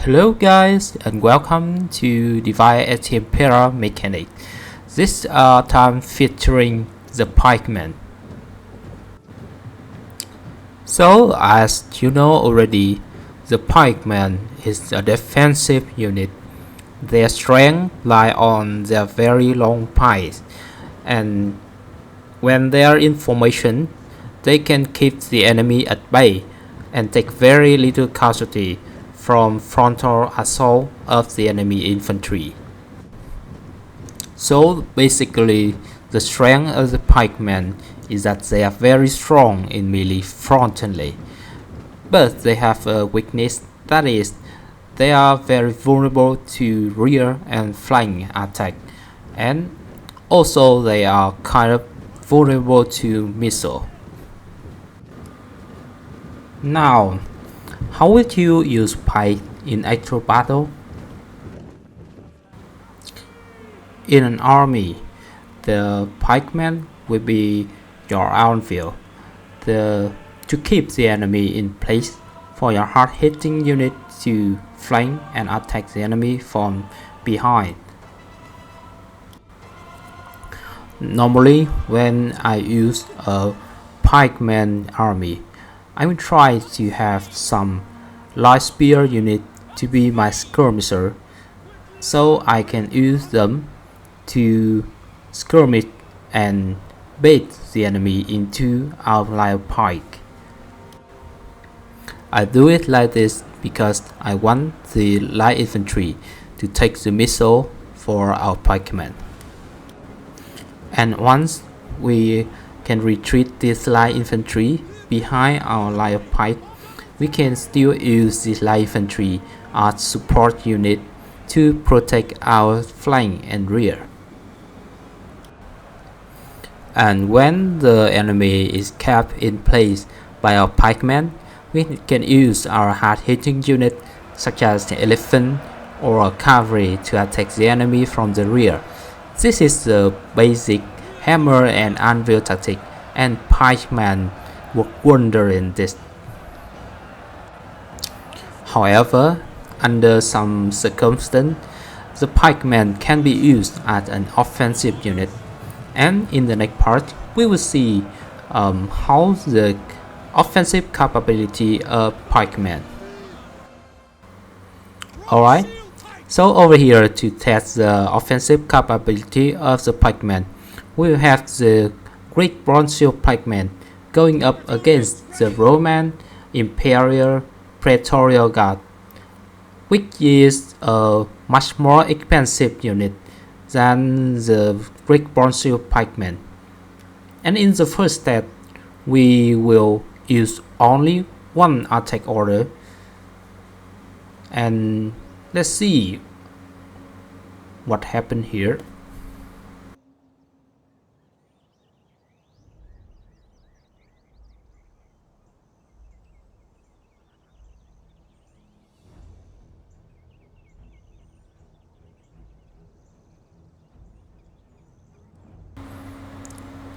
Hello guys and welcome to DeI at Impera mechanic. This time featuring the Pikemen. So as you know already, the Pikeman is a defensive unit. Their strength lie on their very long pikes, and when they are in formation, they can keep the enemy at bay and take very little casualty from frontal assault of the enemy infantry. So basically, the strength of the pikemen is that they are very strong in melee frontally, but they have a weakness, that is, they are very vulnerable to rear and flank attack, and also they are kind of vulnerable to missile. Now, how would you use pike in actual battle? In an army, the pikeman will be your anvil to keep the enemy in place, for your hard-hitting unit to flank and attack the enemy from behind. Normally, when I use a pikeman army, I will try to have some light spear unit to be my skirmisher, so I can use them to skirmish and bait the enemy into our line of pike. I do it like this because I want the light infantry to take the missile for our pikemen. And once we can retreat this light infantry behind our line of pike, we can still use this light infantry as support unit to protect our flank and rear. And when the enemy is kept in place by our pikemen, we can use our hard-hitting unit such as the elephant or a cavalry to attack the enemy from the rear. This is the basic hammer and anvil tactic, and pikemen work wonder in this. However, under some circumstances, the pikemen can be used as an offensive unit, and in the next part we will see how the offensive capability of pikemen. Alright, so over here to test the offensive capability of the pikemen, we will have the Greek Bronze Shield pikemen going up against the Roman Imperial Praetorian Guard, which is a much more expensive unit than the Greek Bronze Shield pikemen. And in the first step, we will use only one attack order, and let's see what happened here.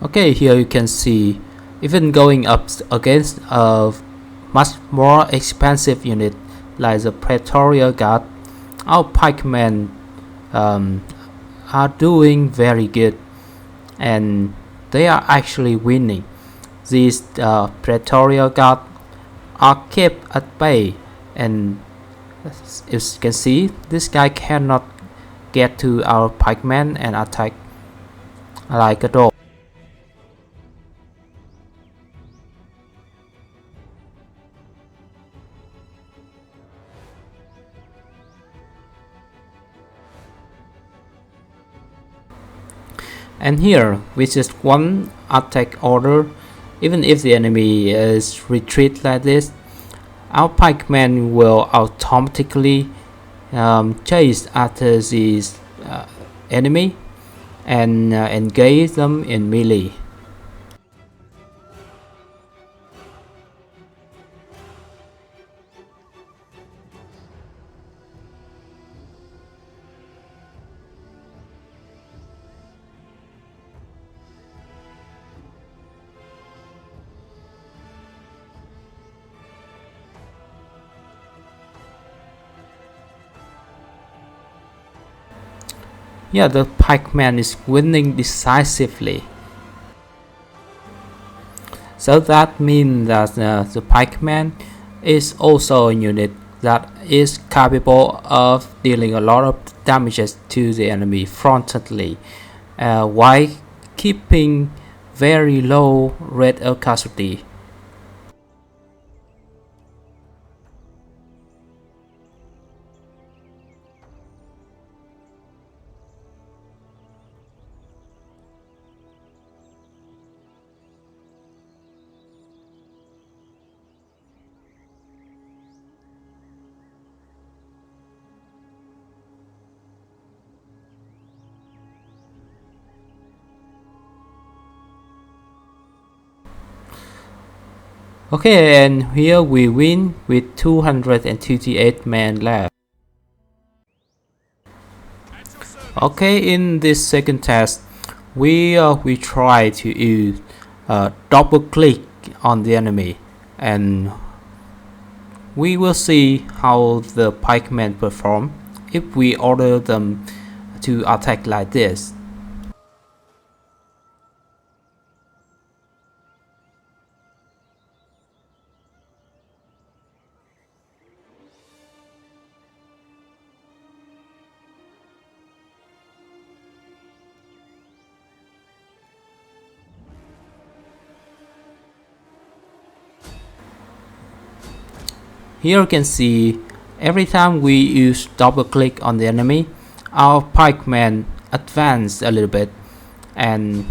Okay, here you can see, even going up against a much more expensive unit like the Praetorian Guard, our pikemen are doing very good, and they are actually winning. These Praetorian Guard are kept at bay, and as you can see, this guy cannot get to our pikemen and attack like a dog. And here, with just one attack order, even if the enemy is retreat like this, our pikemen will automatically chase after these enemy and engage them in melee. Yeah, the Pikeman is winning decisively. So that means that the Pikeman is also a unit that is capable of dealing a lot of damages to the enemy frontally, while keeping very low rate of casualty. Okay, and here we win with 228 men left. Okay, in this second test, we try to use double click on the enemy, and we will see how the pikemen perform if we order them to attack like this. Here you can see every time we use double click on the enemy, our pikemen advance a little bit and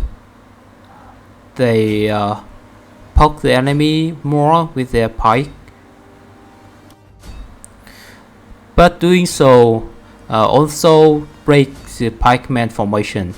they poke the enemy more with their pike. But doing so also breaks the pikeman formation.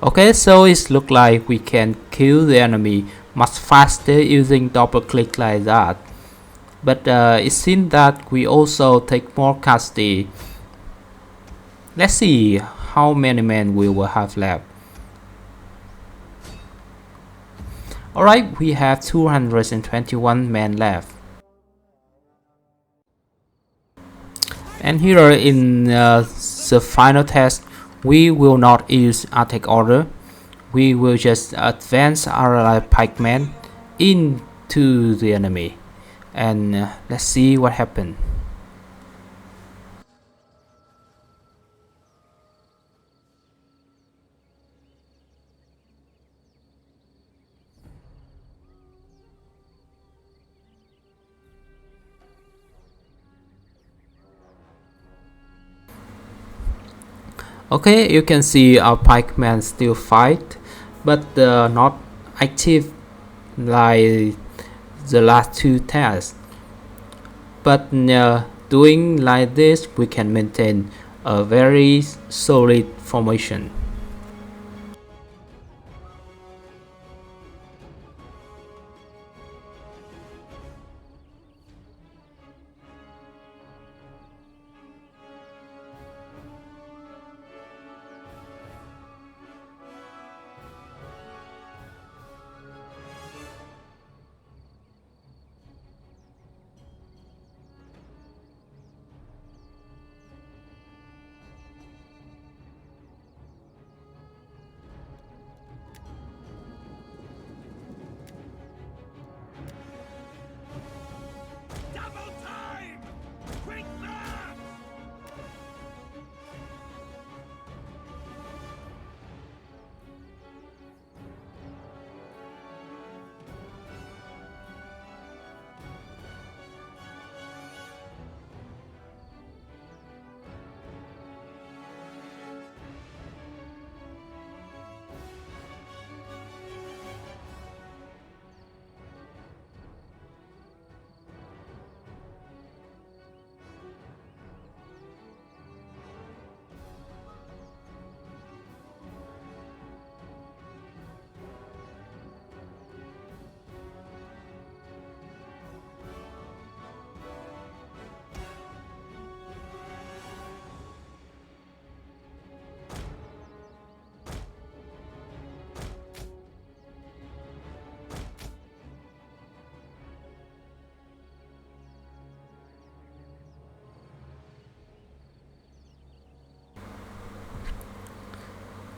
Okay, so it looks like we can kill the enemy much faster using double click like that. But it seems that we also take more casualty. Let's see how many men we will have left. Alright, we have 221 men left. And here in the final test, we will not use attack order. We will just advance our pikemen into the enemy. And let's see what happens. Okay, you can see our pikemen still fight, but not active like the last two tests. But doing like this, we can maintain a very solid formation.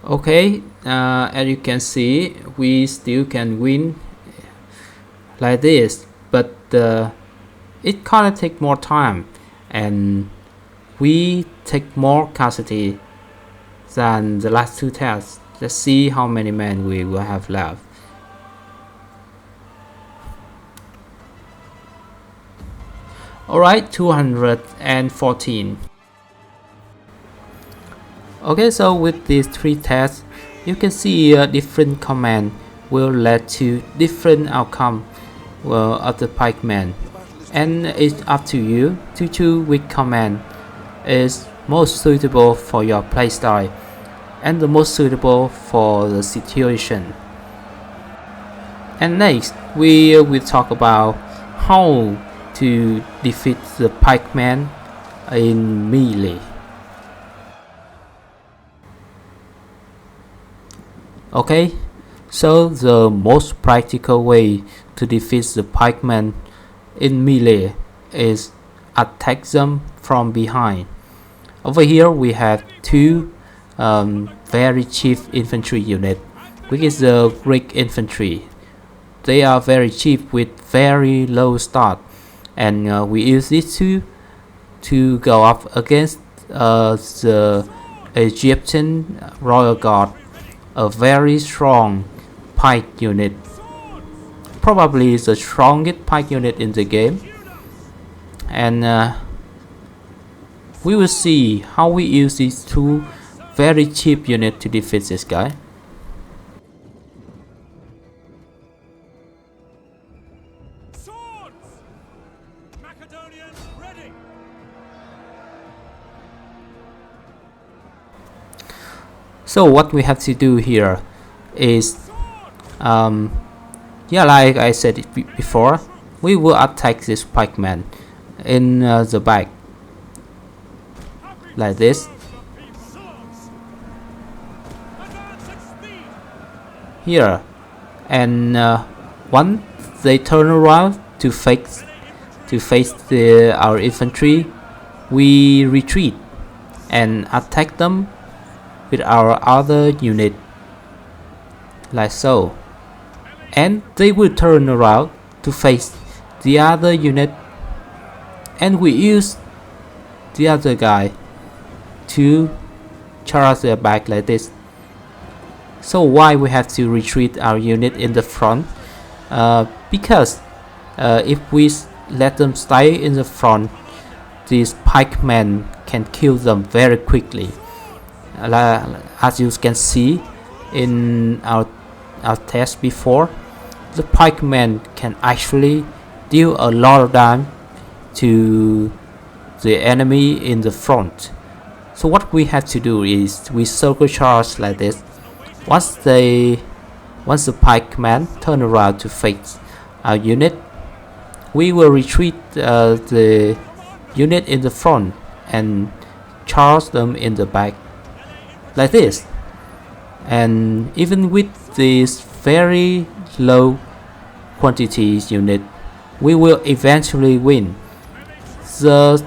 Okay, as you can see, we still can win like this, but it kind of take more time, and we take more casualty than the last two tests. Let's see how many men we will have left. Alright, 214. Okay, so with these three tests, you can see different command will lead to different outcome of the pikeman, and it's up to you to choose which command is most suitable for your playstyle and the most suitable for the situation. And next, we will talk about how to defeat the pikeman in melee. Okay, so the most practical way to defeat the pikeman in melee is attack them from behind. Over here we have two very cheap infantry unit, which is the Greek infantry. They are very cheap with very low start, and we use these two to go up against the Egyptian Royal Guard, a very strong pike unit, probably the strongest pike unit in the game. And we will see how we use these two very cheap units to defeat this guy. So what we have to do here is, yeah, like I said before, we will attack this pikeman in the back, like this. Here, and once they turn around to face our infantry, we retreat and attack them with our other unit, like so, and they will turn around to face the other unit, and we use the other guy to charge their back like this. So why we have to retreat our unit in the front? Because if we let them stay in the front, these pikemen can kill them very quickly. As you can see in our test before, the pikemen can actually deal a lot of damage to the enemy in the front. So what we have to do is we circle charge like this. Once the pikeman turn around to face our unit, we will retreat the unit in the front and charge them in the back, like this. And even with this very low quantities unit, we will eventually win. The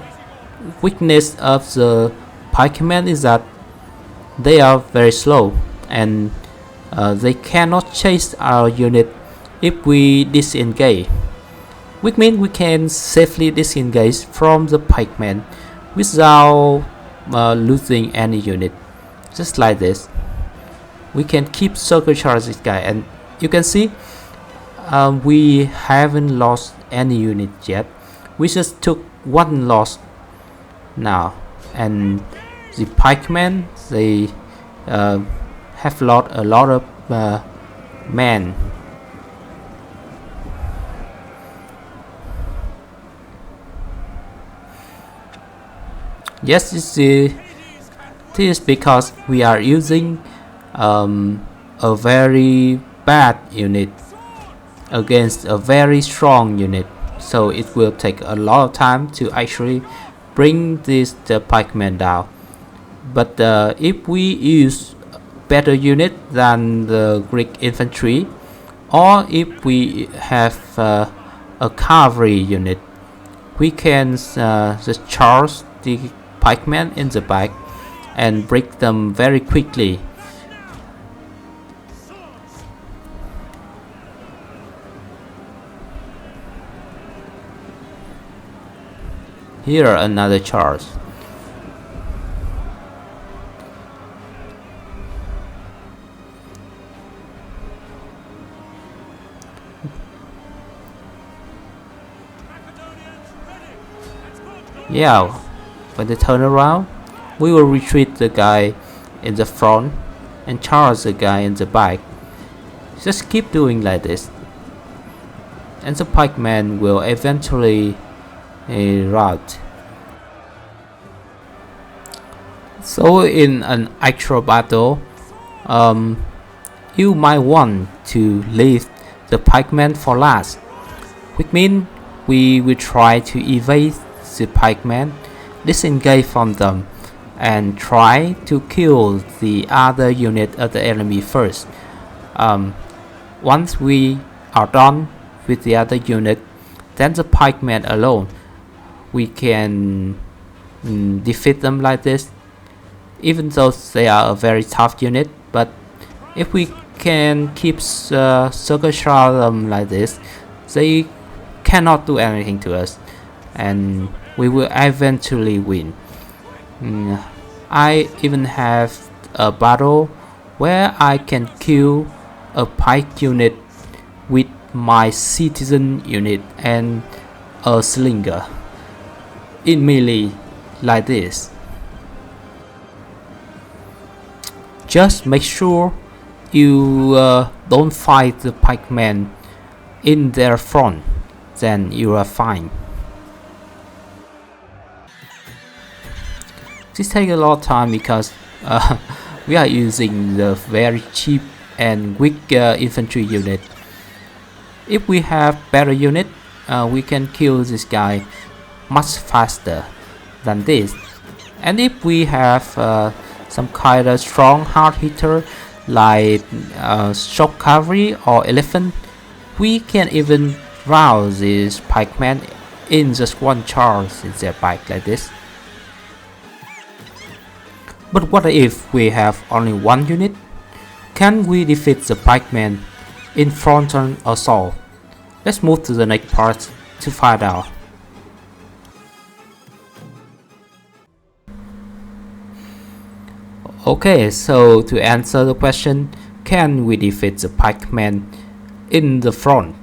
weakness of the pikemen is that they are very slow, and they cannot chase our unit if we disengage, which means we can safely disengage from the pikemen without losing any unit, just like this. We can keep circle charge this guy, and you can see we haven't lost any unit yet. We just took one loss now, and the pikemen, they have lost a lot of men. Yes, this is because we are using a very bad unit against a very strong unit, so it will take a lot of time to actually bring the pikemen down. But if we use better unit than the Greek infantry, or if we have a cavalry unit, we can just charge the pikemen in the back and break them very quickly. Here another charge. Yeah, when they turn around, we will retreat the guy in the front and charge the guy in the back. Just keep doing like this, and the pikeman will eventually rout. So in an actual battle, you might want to leave the pikeman for last, which means we will try to evade the pikeman, disengage from them, and try to kill the other unit of the enemy first. Once we are done with the other unit, then the pikeman alone, we can defeat them like this, even though they are a very tough unit. But if we can keep circle shroud them like this, they cannot do anything to us, and we will eventually win. I even have a battle where I can kill a pike unit with my citizen unit and a slinger in melee like this. Just make sure you don't fight the pikemen in their front, then you are fine. This takes a lot of time because we are using the very cheap and weak infantry unit. If we have better unit, we can kill this guy much faster than this. And if we have some kind of strong hard hitter like shock cavalry or elephant, we can even rouse these pikemen in just one charge in their back like this. But what if we have only one unit? Can we defeat the pikemen in frontal assault? Let's move to the next part to find out. Okay, so to answer the question, can we defeat the pikemen in the front?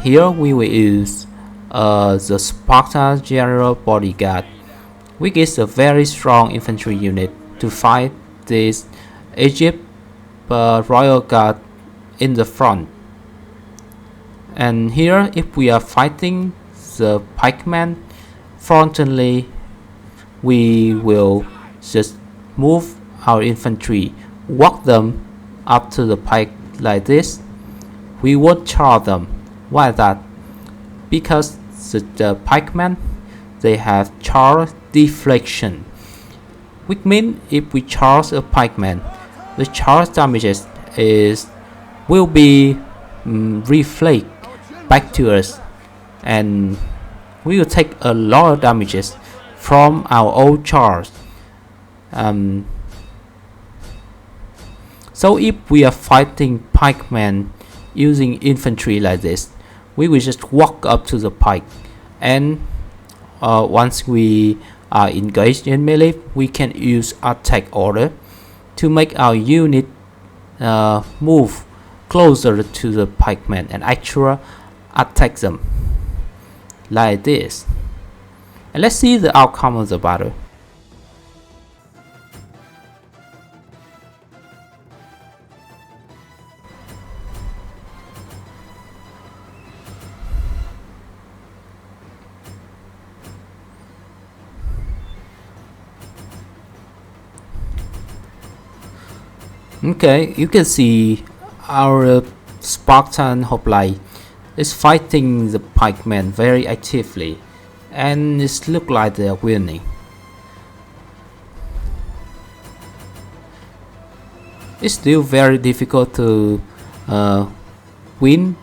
Here we will use the Sparta General Bodyguard, which is a very strong infantry unit to fight this Egypt Royal Guard in the front. And here, if we are fighting the pikemen frontally, we will just move our infantry, walk them up to the pike like this. We won't charge them. Why that? Because the pikemen, they have charge deflection, which means if we charge a pikeman, the charge damages will be reflect back to us, and we will take a lot of damages from our old charge. So if we are fighting pikemen using infantry like this, we will just walk up to the pike, and once we are engaged in melee, we can use attack order to make our unit move closer to the pikemen and actually attack them like this. And let's see the outcome of the battle. Okay, you can see our Spartan hoplite is fighting the pikemen very actively, and it looks like they are winning. It's still very difficult to win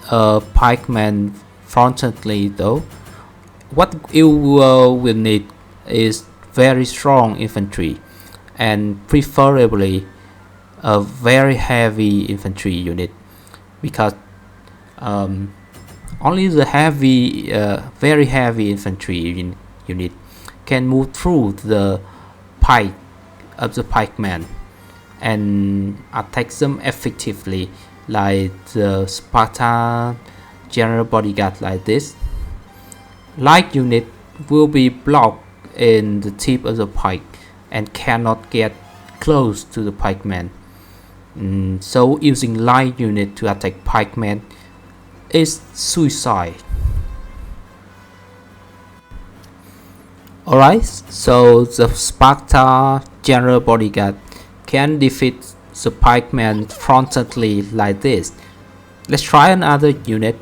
a pikeman frontally though. What you will need is very strong infantry, and preferably a very heavy infantry unit, because only the very heavy infantry unit can move through the pike of the pikeman and attack them effectively, like the Spartan general bodyguard like this. Light unit will be blocked in the tip of the pike and cannot get close to the pikeman. So using light unit to attack pikeman is suicide. Alright, so the Sparta general bodyguard can defeat the pikeman frontally like this. Let's try another unit.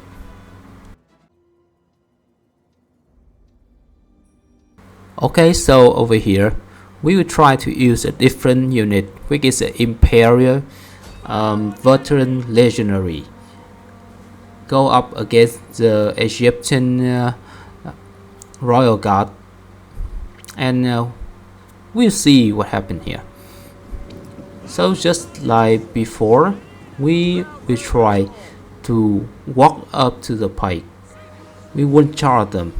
Okay, so over here we will try to use a different unit, which is an Imperial veteran legionary. Go up against the Egyptian royal guard, and we'll see what happened here. So just like before, we will try to walk up to the pike. We won't charge them.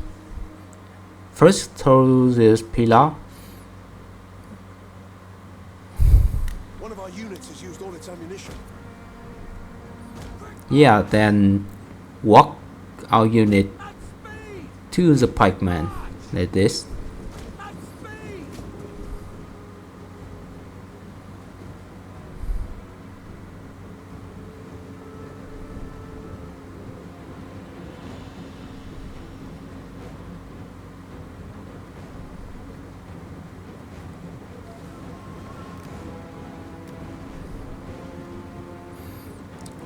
First through this pillar. One of our units has used all its ammunition. Yeah, then walk our unit to the pikeman like this.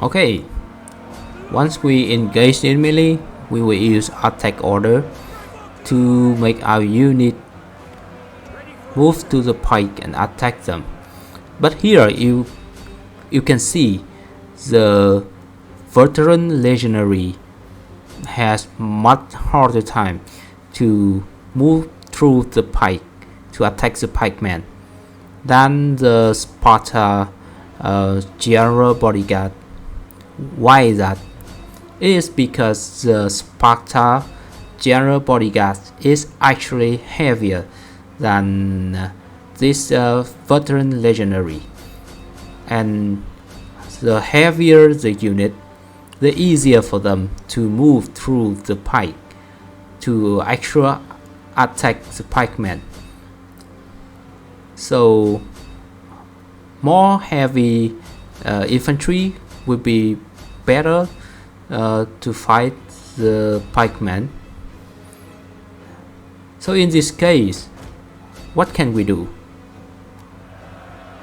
Okay, once we engage in melee, we will use attack order to make our unit move to the pike and attack them. But here you can see the veteran legionary has much harder time to move through the pike to attack the pikeman than the Sparta general bodyguard. Why is that? It is because the Sparta general bodyguard is actually heavier than this veteran legionary, and the heavier the unit, the easier for them to move through the pike to actually attack the pikeman. So more heavy infantry would be better to fight the pikeman. So in this case, what can we do?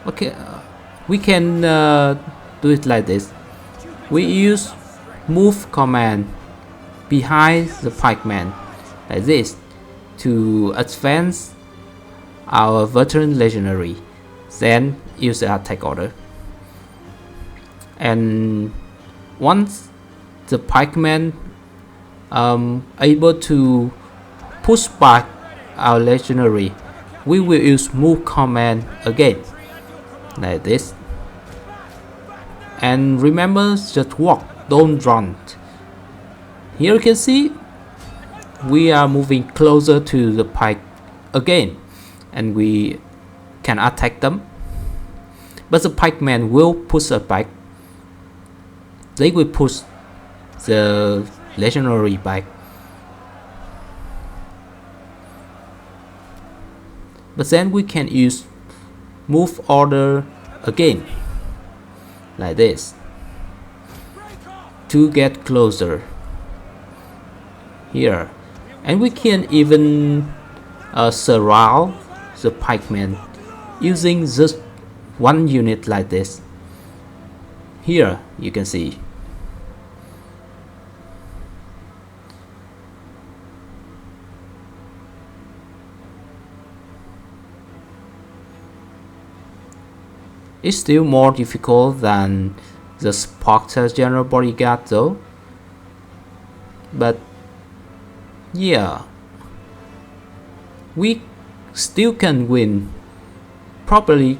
Okay, we can do it like this. We use move command behind the pikeman like this to advance our veteran legionary, then use the attack order. And once the pikeman able to push back our legionary, we will use move command again like this. And remember, just walk, don't run. Here you can see we are moving closer to the pike again, and we can attack them, but the pikemen will push us back. They will push the legionary back, but then we can use move order again like this to get closer here, and we can even surround the pikemen using just one unit like this. Here you can see it's still more difficult than the Sparta general bodyguard though, but yeah, we still can win. Probably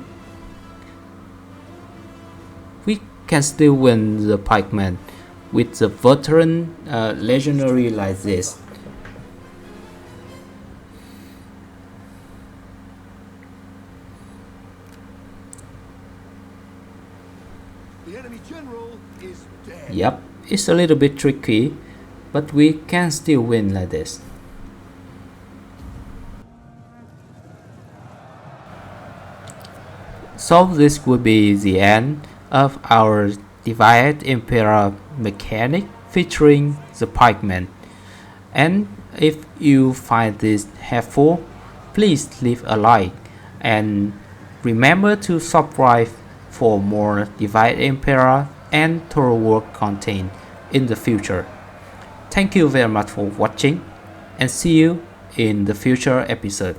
we can still win the pikeman with the veteran legionary like this. The enemy general is dead. Yep, it's a little bit tricky, but we can still win like this. So this would be the end of our Divided Impera mechanic featuring the Pikemen. And if you find this helpful, please leave a like and remember to subscribe for more Divided Impera and Total War content in the future. Thank you very much for watching and see you in the future episode.